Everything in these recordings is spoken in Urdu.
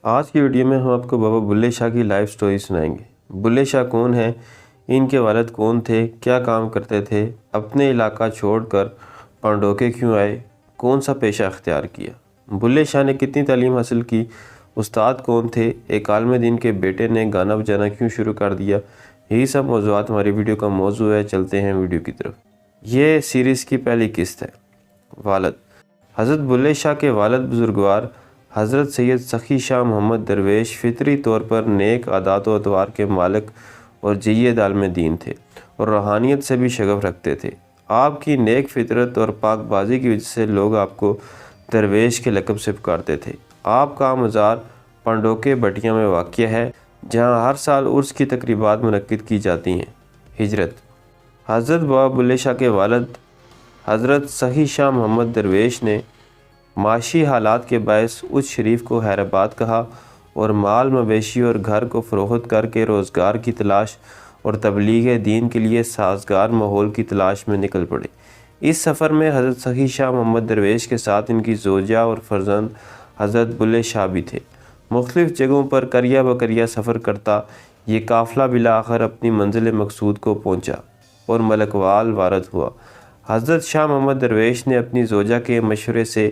آج کی ویڈیو میں ہم آپ کو بابا بلے شاہ کی لائف سٹوری سنائیں گے۔ بلے شاہ کون ہیں، ان کے والد کون تھے، کیا کام کرتے تھے، اپنے علاقہ چھوڑ کر پانڈوکے کیوں آئے، کون سا پیشہ اختیار کیا، بلے شاہ نے کتنی تعلیم حاصل کی، استاد کون تھے، ایک عالم دین کے بیٹے نے گانا بجانا کیوں شروع کر دیا، یہی سب موضوعات ہماری ویڈیو کا موضوع ہے۔ چلتے ہیں ویڈیو کی طرف۔ یہ سیریز کی پہلی قسط ہے۔ والد حضرت بلے شاہ کے والد بزرگوار حضرت سید سخی شاہ محمد درویش فطری طور پر نیک عادات و اطوار کے مالک اور جید عالم دین تھے اور روحانیت سے بھی شغف رکھتے تھے۔ آپ کی نیک فطرت اور پاک بازی کی وجہ سے لوگ آپ کو درویش کے لقب سے پکارتے تھے۔ آپ کا مزار پانڈوکے بٹیا میں واقع ہے، جہاں ہر سال عرس کی تقریبات منعقد کی جاتی ہیں۔ ہجرت حضرت بابا بلے شاہ کے والد حضرت سخی شاہ محمد درویش نے معاشی حالات کے باعث اس شریف کو حیرآباد کہا اور مال مویشی اور گھر کو فروخت کر کے روزگار کی تلاش اور تبلیغ دین کے لیے سازگار ماحول کی تلاش میں نکل پڑے۔ اس سفر میں حضرت سخی شاہ محمد درویش کے ساتھ ان کی زوجہ اور فرزند حضرت بلے شاہ بھی تھے۔ مختلف جگہوں پر کریا بکریا سفر کرتا یہ قافلہ بالآخر اپنی منزل مقصود کو پہنچا اور ملکوال وارد ہوا۔ حضرت شاہ محمد درویش نے اپنی زوجہ کے مشورے سے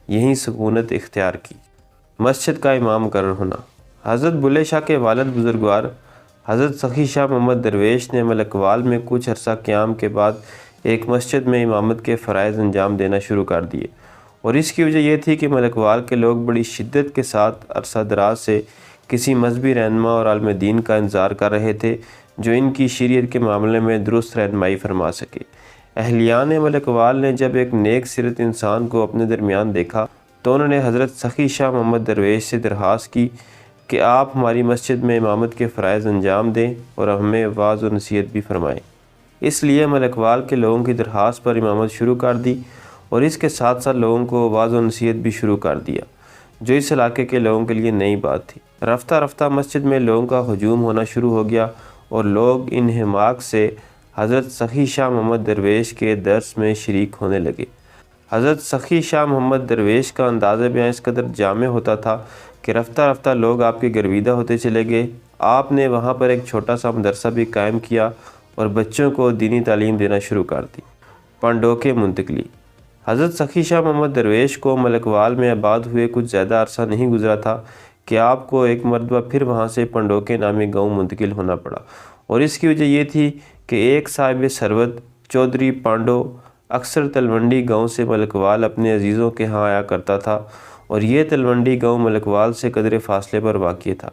یہیں سکونت اختیار کی۔ مسجد کا امام مقرر ہونا حضرت بلے شاہ کے والد بزرگوار حضرت سخی شاہ محمد درویش نے ملکوال میں کچھ عرصہ قیام کے بعد ایک مسجد میں امامت کے فرائض انجام دینا شروع کر دیے، اور اس کی وجہ یہ تھی کہ ملکوال کے لوگ بڑی شدت کے ساتھ عرصہ دراز سے کسی مذہبی رہنما اور عالم دین کا انتظار کر رہے تھے جو ان کی شریعت کے معاملے میں درست رہنمائی فرما سکے۔ اہلیان ملکوال نے جب ایک نیک سیرت انسان کو اپنے درمیان دیکھا تو انہوں نے حضرت سخی شاہ محمد درویش سے درخواست کی کہ آپ ہماری مسجد میں امامت کے فرائض انجام دیں اور ہمیں واعظ و نصیحت بھی فرمائیں۔ اس لیے ملکوال کے لوگوں کی درخواست پر امامت شروع کر دی اور اس کے ساتھ ساتھ لوگوں کو واعظ و نصیحت بھی شروع کر دیا، جو اس علاقے کے لوگوں کے لیے نئی بات تھی۔ رفتہ رفتہ مسجد میں لوگوں کا ہجوم ہونا شروع ہو گیا اور لوگ انہماک سے حضرت سخی شاہ محمد درویش کے درس میں شریک ہونے لگے۔ حضرت سخی شاہ محمد درویش کا انداز بیان اس قدر جامع ہوتا تھا کہ رفتہ رفتہ لوگ آپ کے گرویدہ ہوتے چلے گئے۔ آپ نے وہاں پر ایک چھوٹا سا مدرسہ بھی قائم کیا اور بچوں کو دینی تعلیم دینا شروع کر دی۔ پانڈوکے منتقلی حضرت سخی شاہ محمد درویش کو ملکوال میں آباد ہوئے کچھ زیادہ عرصہ نہیں گزرا تھا کہ آپ کو ایک مرتبہ پھر وہاں سے پانڈوکے نامی گاؤں منتقل ہونا پڑا، اور اس کی وجہ یہ تھی کہ ایک صاحب ثروت چودھری پانڈو اکثر تلونڈی گاؤں سے ملکوال اپنے عزیزوں کے ہاں آیا کرتا تھا، اور یہ تلونڈی گاؤں ملکوال سے قدر فاصلے پر واقع تھا۔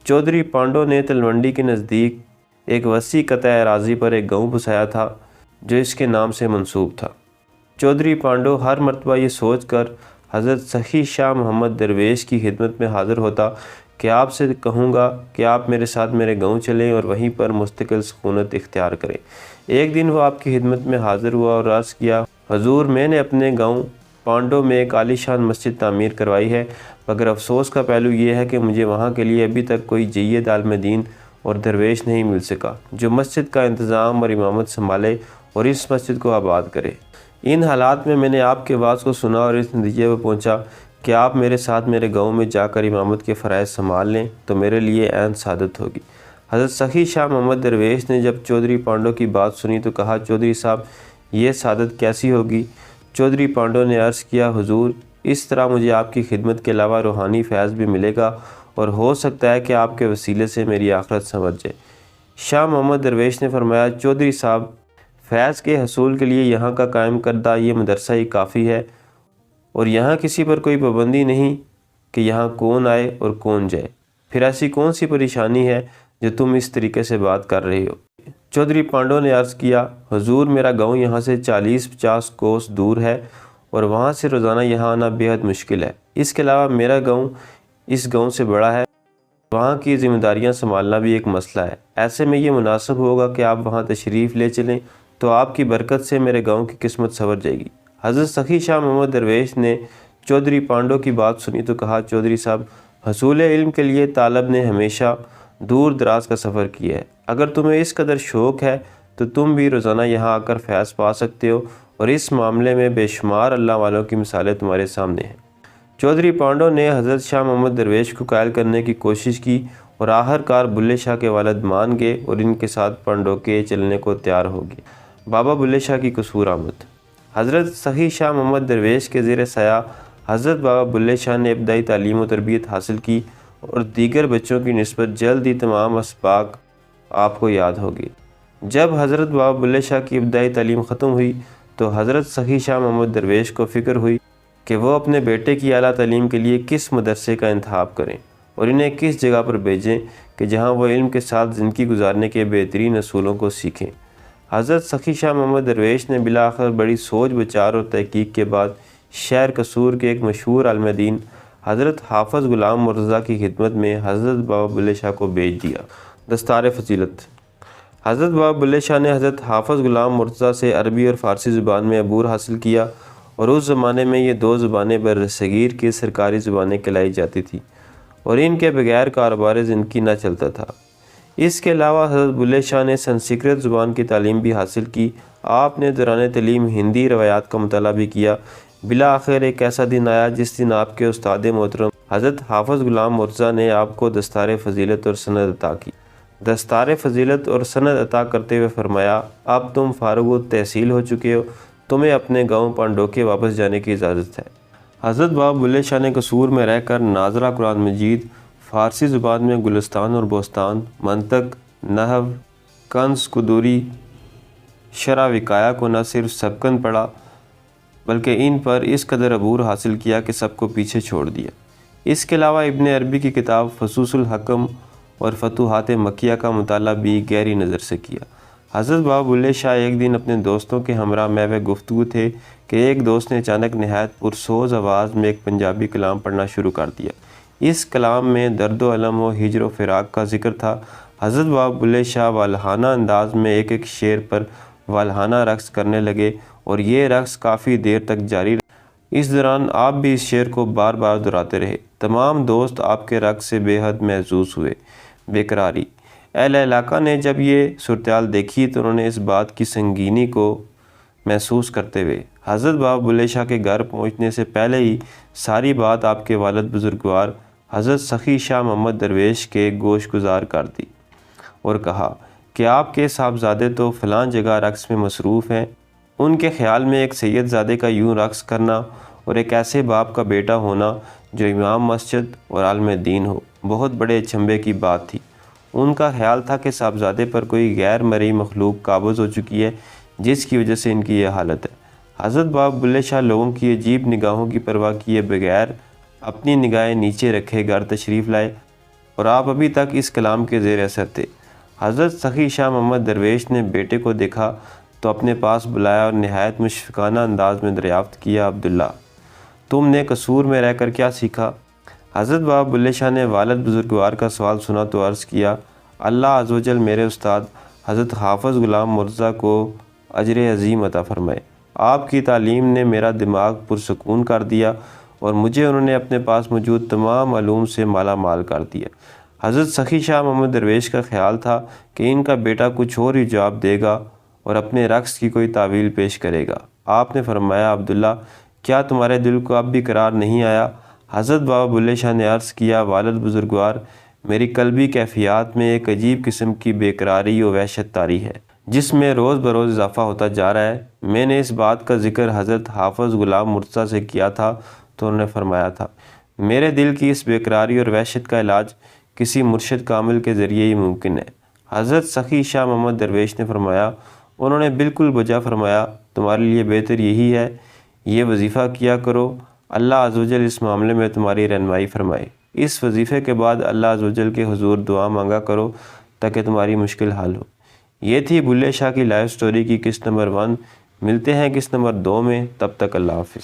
چودھری پانڈو نے تلونڈی کے نزدیک ایک وسیع قطع اراضی پر ایک گاؤں بسایا تھا جو اس کے نام سے منسوب تھا۔ چودھری پانڈو ہر مرتبہ یہ سوچ کر حضرت سخی شاہ محمد درویش کی خدمت میں حاضر ہوتا کہ آپ سے کہوں گا کہ آپ میرے ساتھ میرے گاؤں چلیں اور وہیں پر مستقل سکونت اختیار کریں۔ ایک دن وہ آپ کی خدمت میں حاضر ہوا اور عرض کیا، حضور میں نے اپنے گاؤں پانڈو میں ایک عالی شان مسجد تعمیر کروائی ہے، مگر افسوس کا پہلو یہ ہے کہ مجھے وہاں کے لیے ابھی تک کوئی جید عالم دین اور درویش نہیں مل سکا جو مسجد کا انتظام اور امامت سنبھالے اور اس مسجد کو آباد کرے۔ ان حالات میں نے آپ کے واعظ کو سنا اور اس نتیجے پر پہنچا کہ آپ میرے ساتھ میرے گاؤں میں جا کر امامت کے فرائض سنبھال لیں تو میرے لیے عین سعادت ہوگی۔ حضرت سخی شاہ محمد درویش نے جب چودھری پانڈو کی بات سنی تو کہا، چودھری صاحب یہ سعادت کیسی ہوگی؟ چودھری پانڈو نے عرض کیا، حضور اس طرح مجھے آپ کی خدمت کے علاوہ روحانی فیض بھی ملے گا اور ہو سکتا ہے کہ آپ کے وسیلے سے میری آخرت سنور جائے۔ شاہ محمد درویش نے فرمایا، چودھری صاحب فیض کے حصول کے لیے یہاں کا قائم کردہ یہ مدرسہ ہی کافی ہے، اور یہاں کسی پر کوئی پابندی نہیں کہ یہاں کون آئے اور کون جائے، پھر ایسی کون سی پریشانی ہے جو تم اس طریقے سے بات کر رہے ہو؟ چودھری پانڈو نے عرض کیا، حضور میرا گاؤں یہاں سے 40-50 کوس دور ہے اور وہاں سے روزانہ یہاں آنا بے حد مشکل ہے۔ اس کے علاوہ میرا گاؤں اس گاؤں سے بڑا ہے، وہاں کی ذمہ داریاں سنبھالنا بھی ایک مسئلہ ہے۔ ایسے میں یہ مناسب ہوگا کہ آپ وہاں تشریف لے چلیں تو آپ کی برکت سے میرے گاؤں کی قسمت سنور جائے گی۔ حضرت سخی شاہ محمد درویش نے چودھری پانڈو کی بات سنی تو کہا، چودھری صاحب حصول علم کے لیے طالب نے ہمیشہ دور دراز کا سفر کیا ہے، اگر تمہیں اس قدر شوق ہے تو تم بھی روزانہ یہاں آ کر فیض پا سکتے ہو، اور اس معاملے میں بے شمار اللہ والوں کی مثالیں تمہارے سامنے ہیں۔ چودھری پانڈو نے حضرت شاہ محمد درویش کو قائل کرنے کی کوشش کی اور آخرکار بلے شاہ کے والد مان گئے اور ان کے ساتھ پانڈو کے چلنے کو تیار ہو گئے۔ بابا بلے شاہ کی قصور آمد۔ حضرت سخی شاہ محمد درویش کے زیر سایہ حضرت بابا بلے شاہ نے ابتدائی تعلیم و تربیت حاصل کی اور دیگر بچوں کی نسبت جلد ہی تمام اسباق آپ کو یاد ہوگی۔ جب حضرت بابا بلے شاہ کی ابتدائی تعلیم ختم ہوئی تو حضرت سخی شاہ محمد درویش کو فکر ہوئی کہ وہ اپنے بیٹے کی اعلیٰ تعلیم کے لیے کس مدرسے کا انتخاب کریں اور انہیں کس جگہ پر بھیجیں کہ جہاں وہ علم کے ساتھ زندگی گزارنے کے بہترین اصولوں کو سیکھیں۔ حضرت سخی شاہ محمد درویش نے بلاخر بڑی سوچ بچار اور تحقیق کے بعد شہر قصور کے ایک مشہور عالم دین حضرت حافظ غلام مرتضیٰ کی خدمت میں حضرت بابا بلے شاہ کو بھیج دیا۔ دستار فضیلت۔ حضرت بابا بلے شاہ نے حضرت حافظ غلام مرتضیٰ سے عربی اور فارسی زبان میں عبور حاصل کیا اور اس زمانے میں یہ دو زبانیں برصغیر کی سرکاری زبانیں کہلائی جاتی تھیں اور ان کے بغیر کاروبار زندگی نہ چلتا تھا۔ اس کے علاوہ حضرت بلے شاہ نے سنسکرت زبان کی تعلیم بھی حاصل کی۔ آپ نے دوران تعلیم ہندی روایات کا مطالعہ بھی کیا۔ بالآخر ایک ایسا دن آیا جس دن آپ کے استاد محترم حضرت حافظ غلام مرتضیٰ نے آپ کو دستار فضیلت اور سند عطا کی۔ دستار فضیلت اور سند عطا کرتے ہوئے فرمایا، اب تم فارغ التحصیل ہو چکے ہو، تمہیں اپنے گاؤں پانڈوکے واپس جانے کی اجازت ہے۔ حضرت بابا بلے شاہ نے قصور میں رہ کر ناظرہ قرآن مجید، فارسی زبان میں گلستان اور بوستان، منطق، نحو، کنز قدوری، شرح وقایہ کو نہ صرف سبقاً پڑھا بلکہ ان پر اس قدر عبور حاصل کیا کہ سب کو پیچھے چھوڑ دیا۔ اس کے علاوہ ابن عربی کی کتاب فصوص الحکم اور فتوحات مکیہ کا مطالعہ بھی گہری نظر سے کیا۔ حضرت بابا بلے شاہ ایک دن اپنے دوستوں کے ہمراہ محو گفتگو تھے کہ ایک دوست نے اچانک نہایت پرسوز آواز میں ایک پنجابی کلام پڑھنا شروع کر دیا۔ اس کلام میں درد و الم و ہجر و فراق کا ذکر تھا۔ حضرت بابا بلے شاہ والہانہ انداز میں ایک ایک شعر پر والہانہ رقص کرنے لگے اور یہ رقص کافی دیر تک جاری رہا۔ اس دوران آپ بھی اس شعر کو بار بار دہراتے رہے۔ تمام دوست آپ کے رقص سے بے حد محظوظ ہوئے۔ بے قراری۔ اہل علاقہ نے جب یہ صورتحال دیکھی تو انہوں نے اس بات کی سنگینی کو محسوس کرتے ہوئے حضرت بابا بلے شاہ کے گھر پہنچنے سے پہلے ہی ساری بات آپ کے والد بزرگوار حضرت سخی شاہ محمد درویش کے گوش گزار کر دی اور کہا کہ آپ کے صاحبزادے تو فلاں جگہ رقص میں مصروف ہیں۔ ان کے خیال میں ایک سید زادے کا یوں رقص کرنا اور ایک ایسے باپ کا بیٹا ہونا جو امام مسجد اور عالم دین ہو، بہت بڑے اچنبھے کی بات تھی۔ ان کا خیال تھا کہ صاحبزادے پر کوئی غیر مرئی مخلوق قابض ہو چکی ہے جس کی وجہ سے ان کی یہ حالت ہے۔ حضرت بابا بلے شاہ لوگوں کی عجیب نگاہوں کی پرواہ کیے بغیر اپنی نگاہیں نیچے رکھے گھر تشریف لائے اور آپ ابھی تک اس کلام کے زیر اثر تھے۔ حضرت سخی شاہ محمد درویش نے بیٹے کو دیکھا تو اپنے پاس بلایا اور نہایت مشفقانہ انداز میں دریافت کیا، عبداللہ تم نے قصور میں رہ کر کیا سیکھا؟ حضرت بابا بلے شاہ نے والد بزرگوار کا سوال سنا تو عرض کیا، اللہ عز و جل میرے استاد حضرت حافظ غلام مرتضیٰ کو اجر عظیم عطا فرمائے۔ آپ کی تعلیم نے میرا دماغ پرسکون کر دیا اور مجھے انہوں نے اپنے پاس موجود تمام علوم سے مالا مال کر دیا۔ حضرت سخی شاہ محمد درویش کا خیال تھا کہ ان کا بیٹا کچھ اور ہی جواب دے گا اور اپنے رقص کی کوئی تعویل پیش کرے گا۔ آپ نے فرمایا، عبداللہ کیا تمہارے دل کو اب بھی قرار نہیں آیا؟ حضرت بابا بلے شاہ نے عرض کیا، والد بزرگوار میری قلبی کیفیات میں ایک عجیب قسم کی بے قراری و وحشت طاری ہے جس میں روز بروز اضافہ ہوتا جا رہا ہے۔ میں نے اس بات کا ذکر حضرت حافظ غلام مرتضیٰ سے کیا تھا تو انہوں نے فرمایا تھا، میرے دل کی اس بے قراری اور وحشت کا علاج کسی مرشد کامل کے ذریعے ہی ممکن ہے۔ حضرت سخی شاہ محمد درویش نے فرمایا، انہوں نے بالکل بجا فرمایا، تمہارے لیے بہتر یہی ہے، یہ وظیفہ کیا کرو، اللہ عز و جل اس معاملے میں تمہاری رہنمائی فرمائے۔ اس وظیفے کے بعد اللہ عز و جل کے حضور دعا مانگا کرو تاکہ تمہاری مشکل حل ہو۔ یہ تھی بلے شاہ کی لائف سٹوری کی قسط نمبر 1۔ ملتے ہیں قسط نمبر 2 میں، تب تک اللہ حافظ۔